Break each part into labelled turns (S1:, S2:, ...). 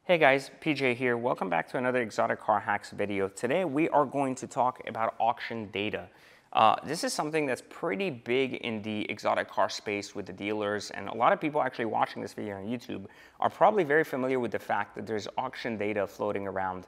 S1: Hey guys, PJ here. Welcome back to another Exotic Car Hacks video. Today we are going to talk about auction data. This is something that's pretty big in the exotic car space with the dealers, and a lot of people actually watching this video on YouTube are probably very familiar with the fact that there's auction data floating around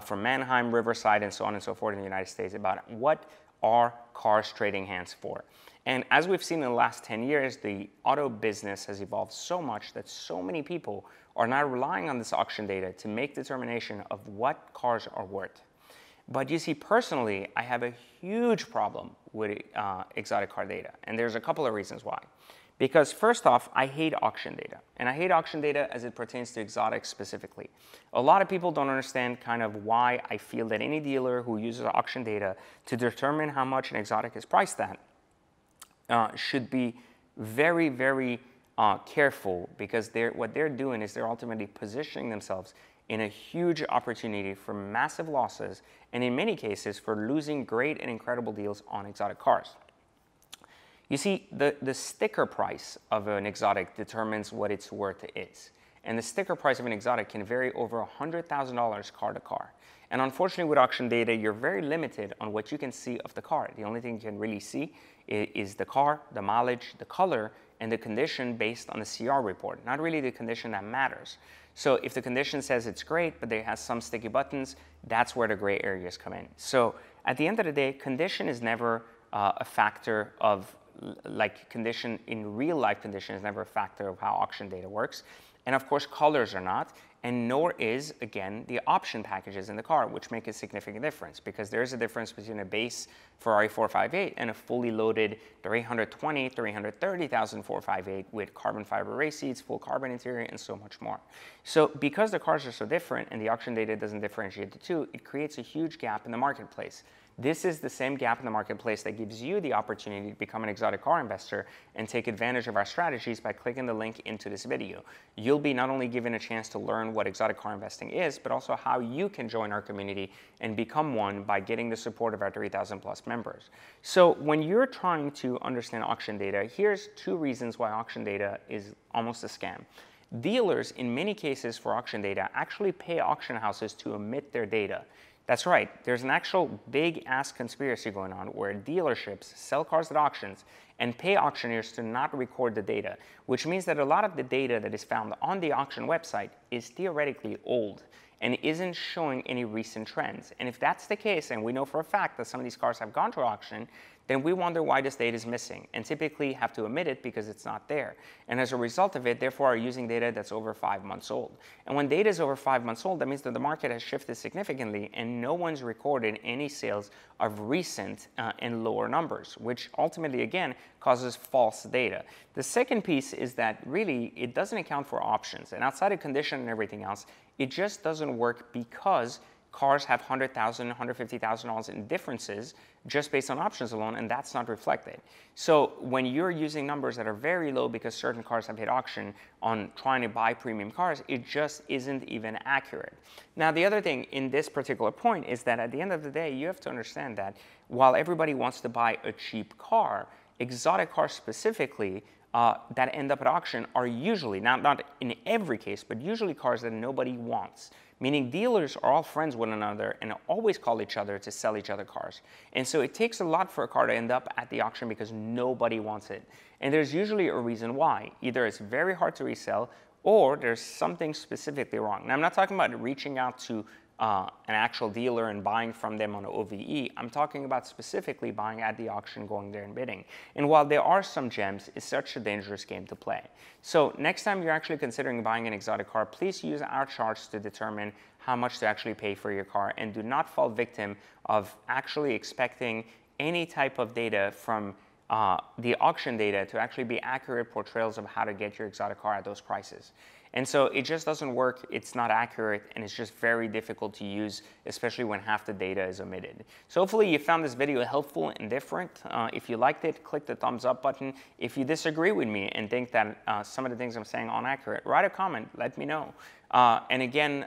S1: from Manheim, Riverside, and so on and so forth in the United States about what are cars trading hands for. And as we've seen in the last 10 years, the auto business has evolved so much that so many people are now relying on this auction data to make determination of what cars are worth. But you see, personally, I have a huge problem with exotic car data, and there's a couple of reasons why. Because first off, I hate auction data, and I hate auction data as it pertains to exotics specifically. A lot of people don't understand kind of why I feel that any dealer who uses auction data to determine how much an exotic is priced at should be very, very careful, because what they're doing is they're ultimately positioning themselves in a huge opportunity for massive losses, and in many cases for losing great and incredible deals on exotic cars. You see, the sticker price of an exotic determines what its worth is. And the sticker price of an exotic can vary over $100,000 car to car. And unfortunately, with auction data, you're very limited on what you can see of the car. The only thing you can really see is the car, the mileage, the color, and the condition based on the CR report, not really the condition that matters. So if the condition says it's great, but it has some sticky buttons, that's where the gray areas come in. So at the end of the day, condition is never a factor of, like, condition in real life condition is never a factor of how auction data works. And of course, colors are not, and nor is, again, the option packages in the car, which make a significant difference, because there is a difference between a base Ferrari 458 and a fully loaded 320, 330,000 458 with carbon fiber race seats, full carbon interior, and so much more. So because the cars are so different and the auction data doesn't differentiate the two, it creates a huge gap in the marketplace. This is the same gap in the marketplace that gives you the opportunity to become an exotic car investor and take advantage of our strategies by clicking the link into this video. You'll be not only given a chance to learn what exotic car investing is, but also how you can join our community and become one by getting the support of our 3,000 plus members. So when you're trying to understand auction data, here's two reasons why auction data is almost a scam. Dealers, in many cases for auction data, actually pay auction houses to omit their data. That's right, there's an actual big-ass conspiracy going on where dealerships sell cars at auctions and pay auctioneers to not record the data, which means that a lot of the data that is found on the auction website is theoretically old and isn't showing any recent trends. And if that's the case, and we know for a fact that some of these cars have gone to auction, then we wonder why this data is missing, and typically have to omit it because it's not there. And as a result of it, therefore, are using data that's over 5 months old. And when data is over 5 months old, that means that the market has shifted significantly and no one's recorded any sales of recent and lower numbers, which ultimately, again, causes false data. The second piece is that really it doesn't account for options. And outside of condition and everything else, it just doesn't work because cars have $100,000, $150,000 in differences just based on options alone, and that's not reflected. So when you're using numbers that are very low because certain cars have hit auction on trying to buy premium cars, it just isn't even accurate. Now, the other thing in this particular point is that at the end of the day, you have to understand that while everybody wants to buy a cheap car, exotic cars specifically that end up at auction are usually, not in every case, but usually cars that nobody wants. Meaning dealers are all friends with one another and always call each other to sell each other cars. And so it takes a lot for a car to end up at the auction because nobody wants it. And there's usually a reason why. Either it's very hard to resell or there's something specifically wrong. Now, I'm not talking about reaching out to an actual dealer and buying from them on OVE. I'm talking about specifically buying at the auction, going there and bidding. And while there are some gems, it's such a dangerous game to play. So next time you're actually considering buying an exotic car, please use our charts to determine how much to actually pay for your car, and do not fall victim of actually expecting any type of data from the auction data to actually be accurate portrayals of how to get your exotic car at those prices. And so it just doesn't work, it's not accurate, and it's just very difficult to use, especially when half the data is omitted. So hopefully you found this video helpful and different. If you liked it, click the thumbs up button. If you disagree with me and think that some of the things I'm saying aren't accurate, write a comment, let me know. And again,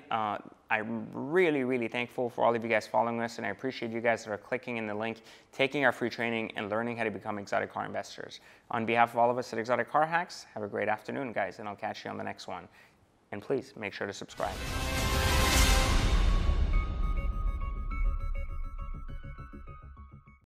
S1: I'm really, really thankful for all of you guys following us, and I appreciate you guys that are clicking in the link, taking our free training, and learning how to become exotic car investors. On behalf of all of us at Exotic Car Hacks, have a great afternoon, guys, and I'll catch you on the next one. and please make sure to subscribe.